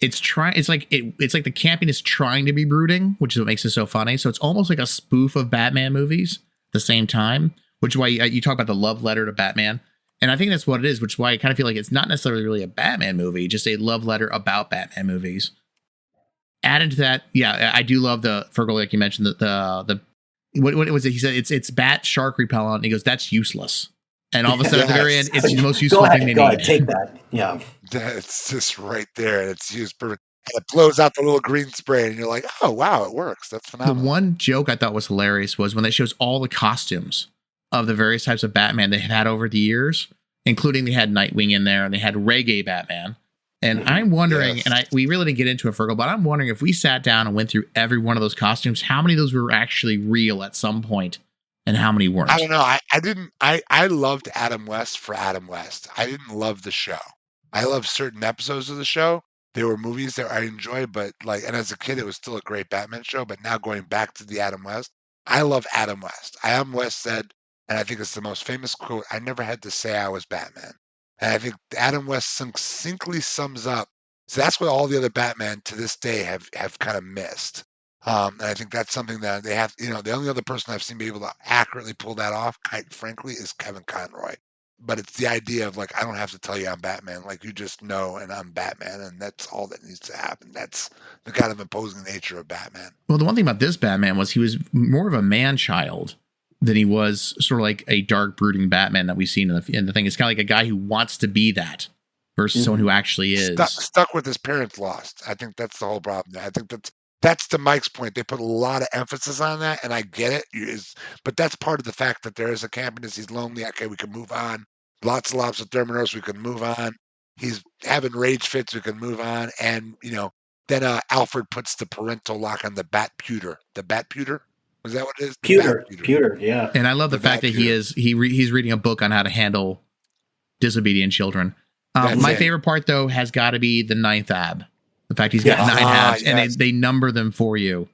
It's like the campiness trying to be brooding, which is what makes it so funny. So it's almost like a spoof of Batman movies at the same time, which is why you talk about the love letter to Batman. And I think that's what it is, which is why I kind of feel like it's not necessarily really a Batman movie, just a love letter about Batman movies. Added to that, yeah, I do love the Fergel, like you mentioned, the what was it? He said it's bat shark repellent. And he goes, that's useless. And all of a sudden, at the very end, it's the most useful thing they need. Take that. Yeah. It's just right there. And it's used perfect. And it blows out the little green spray. And you're like, oh, wow, it works. That's phenomenal. The one joke I thought was hilarious was when they shows all the costumes of the various types of Batman they had over the years, including they had Nightwing in there and they had Reggae Batman. And I'm wondering, and we really didn't get into it, Fergal, but I'm wondering if we sat down and went through every one of those costumes, how many of those were actually real at some point? And how many weren't? I don't know. I loved Adam West for Adam West. I didn't love the show. I loved certain episodes of the show. There were movies that I enjoyed, but and as a kid, it was still a great Batman show. But now going back to the Adam West, I love Adam West. Adam West said, and I think it's the most famous quote, I never had to say I was Batman. And I think Adam West succinctly sums up. So that's what all the other Batman to this day have kind of missed. And I think that's something that they have, the only other person I've seen be able to accurately pull that off, quite frankly, is Kevin Conroy. But it's the idea of like, I don't have to tell you I'm Batman. Like, you just know, and I'm Batman. And that's all that needs to happen. That's the kind of imposing nature of Batman. Well, the one thing about this Batman was he was more of a man-child than he was sort of like a dark, brooding Batman that we've seen in the thing. It's kind of like a guy who wants to be that versus someone who actually is. Stuck with his parents lost. I think that's the whole problem. I think that's to Mike's point. They put a lot of emphasis on that, and I get it. But that's part of the fact that there is a campiness. He's lonely. Okay, we can move on. Lots of thermonos. We can move on. He's having rage fits. We can move on. And, then Alfred puts the parental lock on the bat pewter. The bat pewter? Was that what it is? Pewter, yeah. And I love the fact that he's reading a book on how to handle disobedient children. My favorite part, though, has got to be the ninth ab. The fact he's got 9 abs, and they number them for you.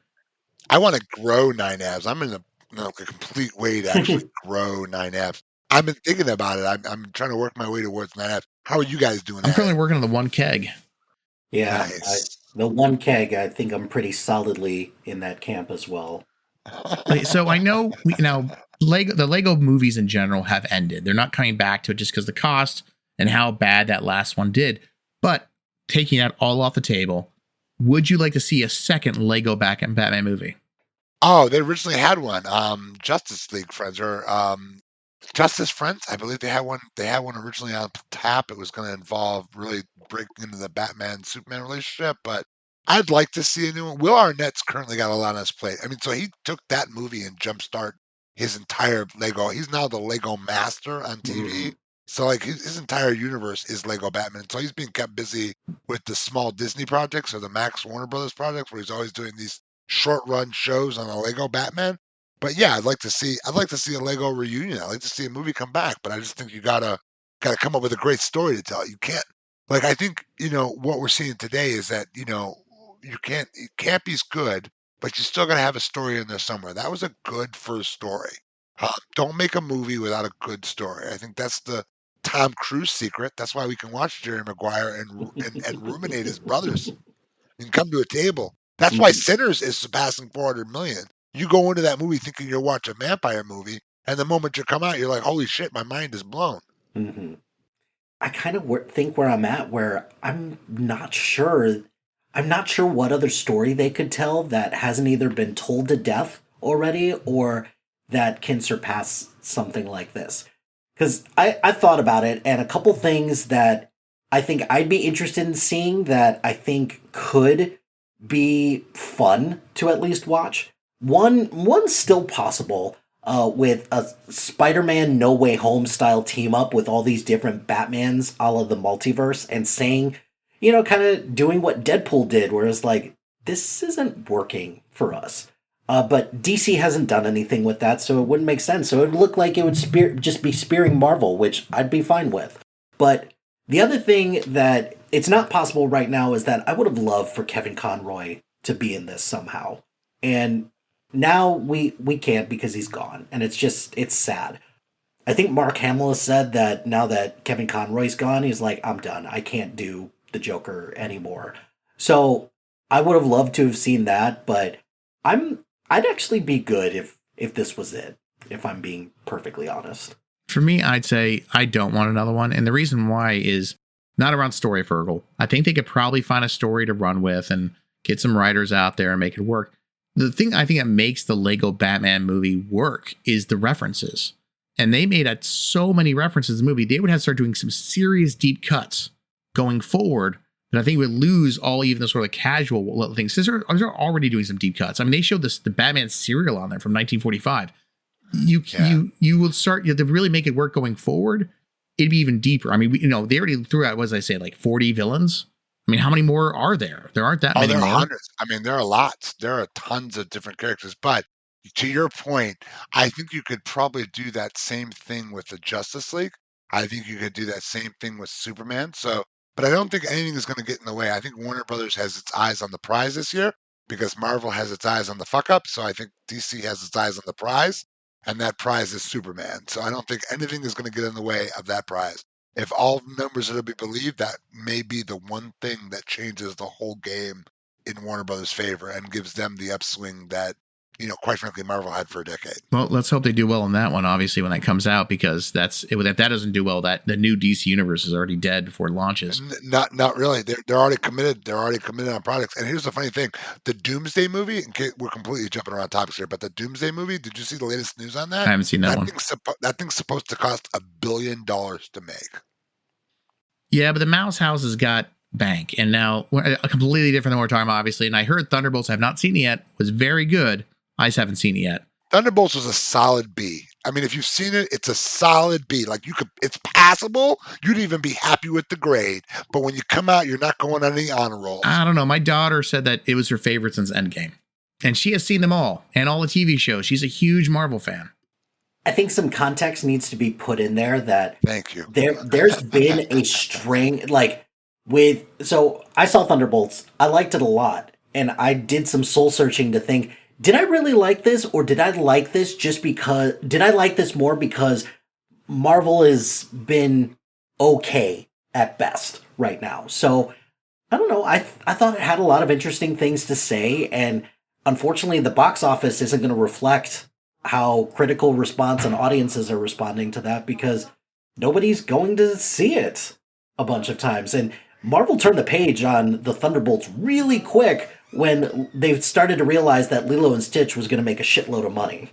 I want to grow 9 abs. I'm in a complete way to actually grow 9 abs. I've been thinking about it. I'm trying to work my way towards 9 abs. How are you guys doing? I'm currently working on the 1 keg. Yeah, nice. The 1 keg. I think I'm pretty solidly in that camp as well. So I know the Lego movies in general have ended. They're not coming back to it just because the cost and how bad that last one did. But taking that all off the table, would you like to see a second Lego Batman movie? Oh, they originally had one. Justice League Friends or Justice Friends. I believe they had one. They had one originally on tap. It was going to involve really breaking into the Batman-Superman relationship, but I'd like to see a new one. Wil Arnett's currently got a lot on his plate. I mean, so he took that movie and jumpstart his entire Lego. He's now the Lego master on TV. So like his entire universe is Lego Batman. So he's being kept busy with the small Disney projects or the Max Warner Brothers projects where he's always doing these short run shows on a Lego Batman. But yeah, I'd like to see a Lego reunion. I'd like to see a movie come back, but I just think you gotta come up with a great story to tell. You can't, like, I think, what we're seeing today is that, campy's good, but you still gotta have a story in there somewhere. That was a good first story. Don't make a movie without a good story. I think that's the Tom Cruise secret. That's why we can watch Jerry Maguire and ruminate his brothers and come to a table. That's why Sinners is surpassing 400 million. You go into that movie thinking you're watching a vampire movie, and the moment you come out, you're like, holy shit, my mind is blown. I kind of think where I'm at, where I'm not sure. I'm not sure what other story they could tell that hasn't either been told to death already or that can surpass something like this. Because I thought about it, and a couple things that I think I'd be interested in seeing that I think could be fun to at least watch. One's still possible with a Spider-Man No Way Home style team up with all these different Batmans a la the multiverse and saying, kind of doing what Deadpool did, where it's like, this isn't working for us. But DC hasn't done anything with that, so it wouldn't make sense. So it would look like it would just be spearing Marvel, which I'd be fine with. But the other thing that it's not possible right now is that I would have loved for Kevin Conroy to be in this somehow. And now we can't because he's gone. And it's sad. I think Mark Hamill has said that now that Kevin Conroy's gone, he's like, I'm done. I can't do the Joker anymore. So I would have loved to have seen that, but I'd actually be good if this was it, if I'm being perfectly honest. For me, I'd say I don't want another one. And the reason why is not around story, Fergel. I think they could probably find a story to run with and get some writers out there and make it work. The thing I think that makes the Lego Batman movie work is the references. And they made so many references in the movie, they would have to start doing some serious deep cuts going forward. And I think we would lose all even the sort of casual things. They're already doing some deep cuts. I mean, they showed the Batman cereal on there from 1945. You will start to really make it work going forward. It'd be even deeper. I mean, they already threw out, what did I say, like 40 villains? I mean, how many more are there? There aren't that many there are more. hundreds. I mean, there are lots. There are tons of different characters. But to your point, I think you could probably do that same thing with the Justice League. I think you could do that same thing with Superman. But I don't think anything is going to get in the way. I think Warner Brothers has its eyes on the prize this year because Marvel has its eyes on the fuck up. So I think DC has its eyes on the prize, and that prize is Superman. So I don't think anything is going to get in the way of that prize. If all numbers are to be believed, that may be the one thing that changes the whole game in Warner Brothers' favor and gives them the upswing that, quite frankly, Marvel had for a decade. Well, let's hope they do well in that one, obviously, when that comes out, because if that doesn't do well, that the new DC universe is already dead before it launches. Not really. They're already committed. They're already committed on products. And here's the funny thing: the Doomsday movie. In case we're completely jumping around topics here, but the Doomsday movie. Did you see the latest news on that? I haven't seen that one. That thing's supposed to cost $1 billion to make. Yeah, but the Mouse House has got bank, and now completely different than what we're talking about, obviously. And I heard Thunderbolts, I have not seen it yet, was very good. I just haven't seen it yet. Thunderbolts was a solid B. I mean, if you've seen it, it's a solid B. Like it's passable. You'd even be happy with the grade. But when you come out, you're not going on any honor rolls. I don't know. My daughter said that it was her favorite since Endgame, and she has seen them all and all the TV shows. She's a huge Marvel fan. I think some context needs to be put in there that thank you. There's been a string so I saw Thunderbolts. I liked it a lot, and I did some soul searching to think, did I really like this, or did I like this did I like this more because Marvel has been okay at best right now? So I don't know. I thought it had a lot of interesting things to say, and unfortunately the box office isn't going to reflect how critical response and audiences are responding to that because nobody's going to see it a bunch of times. And Marvel turned the page on the Thunderbolts really quick when they started to realize that Lilo and Stitch was going to make a shitload of money.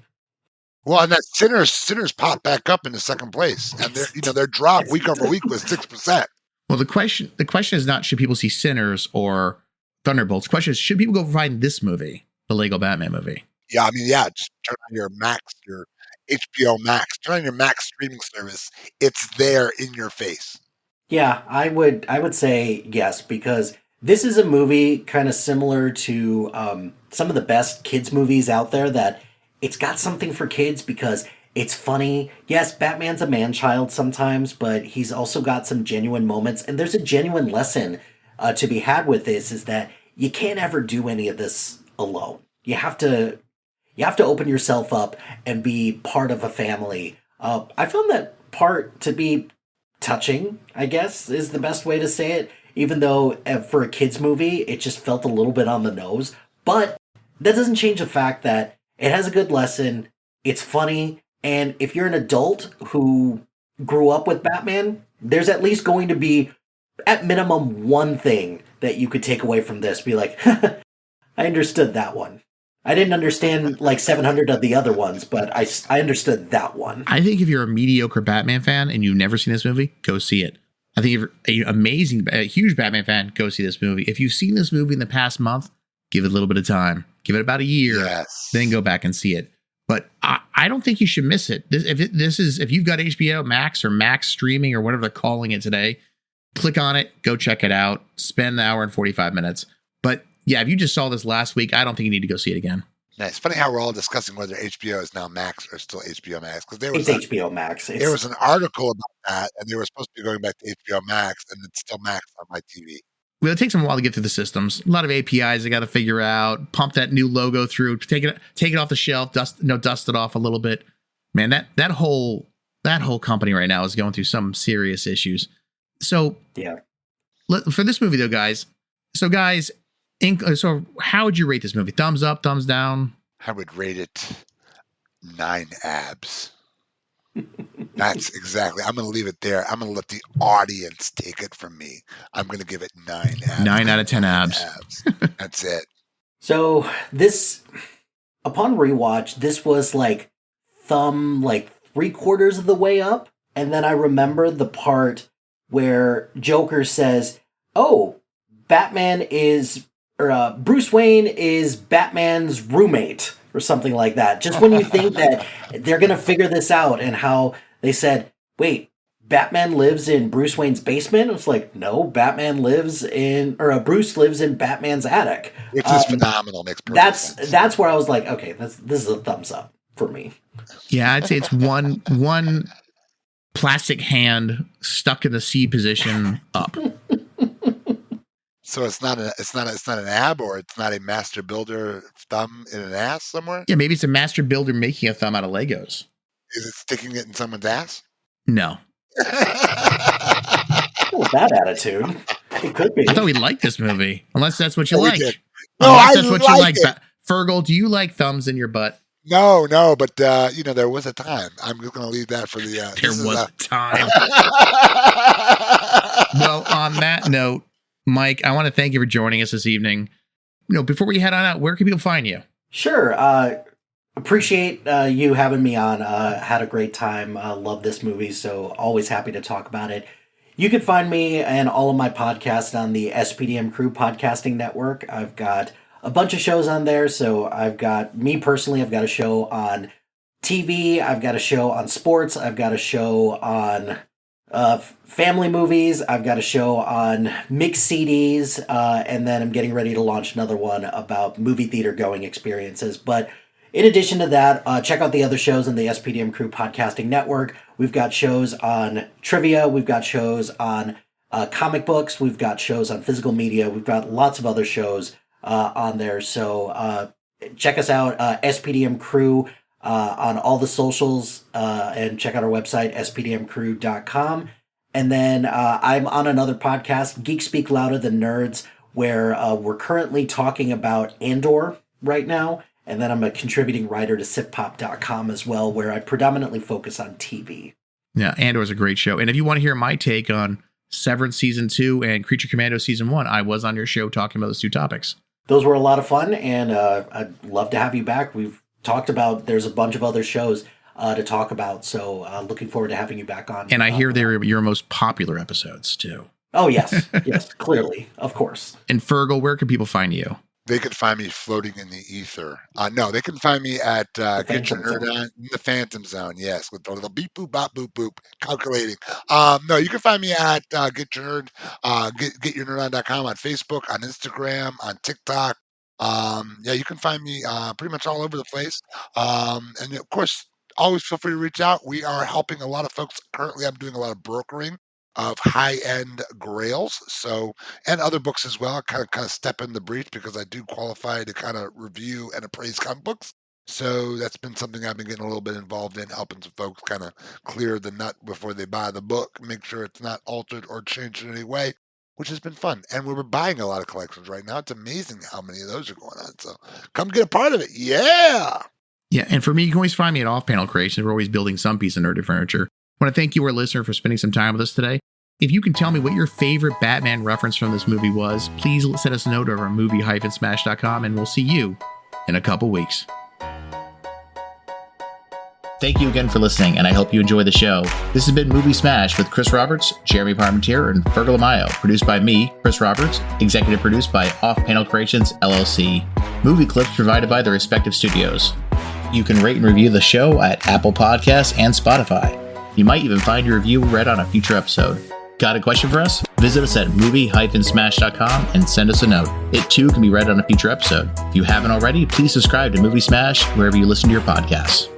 Well, and that Sinners popped back up into second place, and their drop week over week was 6%. Well, the question is not should people see Sinners or Thunderbolts. The question is should people go find this movie, the Lego Batman movie? Yeah, I mean, just turn on your Max, your HBO Max, turn on your Max streaming service. It's there in your face. Yeah, I would say yes, because this is a movie kind of similar to some of the best kids movies out there that it's got something for kids because it's funny. Yes, Batman's a man-child sometimes, but he's also got some genuine moments, and there's a genuine lesson to be had with this is that you can't ever do any of this alone. You have to open yourself up and be part of a family. I found that part to be touching, I guess, is the best way to say it, even though for a kid's movie, it just felt a little bit on the nose. But that doesn't change the fact that it has a good lesson, it's funny, and if you're an adult who grew up with Batman, there's at least going to be, at minimum, one thing that you could take away from this. Be like, I understood that one. I didn't understand like 700 of the other ones, but I understood that one. I think if you're a mediocre Batman fan and you've never seen this movie, go see it. I think if you're a huge Batman fan, go see this movie. If you've seen this movie in the past month, give it a little bit of time. Give it about a year, then go back and see it. But I don't think you should miss it. If you've got HBO Max or Max streaming or whatever they're calling it today, click on it, go check it out, spend the hour and 45 minutes. But yeah, if you just saw this last week, I don't think you need to go see it again. Nice. Funny how we're all discussing whether HBO is now Max or still HBO Max. Because it's HBO Max. There was an article about that, and they were supposed to be going back to HBO Max, and it's still Max on my TV. Well, it takes them a while to get through the systems. A lot of APIs they got to figure out, pump that new logo through, take it off the shelf, dust it off a little bit. Man, that whole company right now is going through some serious issues. So yeah, for this movie though, guys. So how would you rate this movie? Thumbs up, thumbs down? I would rate it 9 abs. That's exactly. I'm going to leave it there. I'm going to let the audience take it from me. I'm going to give it 9 abs. 9 out of 10 abs. That's it. So this, upon rewatch, this was like thumb like 3/4 of the way up, and then I remember the part where Joker says, "Oh, Bruce Wayne is Batman's roommate," or something like that. Just when you think that they're going to figure this out, and how they said, wait, Batman lives in Bruce Wayne's basement? It's like, no, Bruce lives in Batman's attic. Which is phenomenal. Makes perfect sense. That's where I was like, okay, this is a thumbs up for me. Yeah, I'd say it's one plastic hand stuck in the C position up. So it's not an ab, or it's not a master builder thumb in an ass somewhere? Yeah, maybe it's a master builder making a thumb out of Legos. Is it sticking it in someone's ass? No. With that attitude, it could be. I thought we liked this movie, unless that's what you like. No, unless I that's what you like. it. Fergel, do you like thumbs in your butt? No, but there was a time. I'm just going to leave that for the. There was a time. Well, on that note, Mike, I want to thank you for joining us this evening. Before we head on out, where can people find you? Sure. Appreciate you having me on. Had a great time. Love this movie, so always happy to talk about it. You can find me and all of my podcasts on the SPDM Crew Podcasting Network. I've got a bunch of shows on there. So I've got a show on TV. I've got a show on sports. I've got a show on family movies. I've got a show on mixed CDs, and then I'm getting ready to launch another one about movie theater going experiences. But in addition to that, check out the other shows in the SPDM Crew Podcasting Network. We've got shows on trivia. We've got shows on comic books. We've got shows on physical media. We've got lots of other shows on there. So check us out, SPDM Crew, on all the socials, and check out our website, spdmcrew.com. And then I'm on another podcast, Geek Speak Louder Than Nerds, where we're currently talking about Andor right now. And then I'm a contributing writer to sitpop.com as well, where I predominantly focus on TV. Yeah, Andor's a great show. And if you want to hear my take on Severance Season 2 and Creature Commando Season 1, I was on your show talking about those two topics. Those were a lot of fun, and I'd love to have you back. We've talked about, there's a bunch of other shows to talk about, so looking forward to having you back on. And I hear they're your most popular episodes, too. Oh, yes. Yes, clearly. Of course. And Fergel, where can people find you? They can find me floating in the ether. No, they can find me at Get Your Nerd On in the Phantom Zone. Yes, with the little beep boop bop boop boop calculating. No, you can find me at Get Your Nerd, getyournerdon.com, on Facebook, on Instagram, on TikTok. Yeah, you can find me pretty much all over the place. And of course, always feel free to reach out. We are helping a lot of folks. Currently, I'm doing a lot of brokering of high-end grails, and other books as well. I kind of step in the breach because I do qualify to kind of review and appraise comic books. So that's been something I've been getting a little bit involved in, helping some folks kind of clear the nut before they buy the book, make sure it's not altered or changed in any way, which has been fun. And we're buying a lot of collections right now. It's amazing how many of those are going on. So come get a part of it. Yeah. Yeah, and for me, you can always find me at Off Panel Creations. We're always building some piece of nerdy furniture. I want to thank you, our listener, for spending some time with us today. If you can tell me what your favorite Batman reference from this movie was, please send us a note over at movie-smash.com, and we'll see you in a couple weeks. Thank you again for listening, and I hope you enjoy the show. This has been Movie Smash with Chris Roberts, Jeremy Parmentier, and Fergel Amayo. Produced by me, Chris Roberts. Executive produced by Off Panel Creations, LLC. Movie clips provided by the respective studios. You can rate and review the show at Apple Podcasts and Spotify. You might even find your review read on a future episode. Got a question for us? Visit us at movie-smash.com and send us a note. It too can be read on a future episode. If you haven't already, please subscribe to Movie Smash wherever you listen to your podcasts.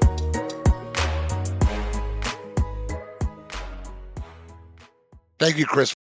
Thank you, Chris.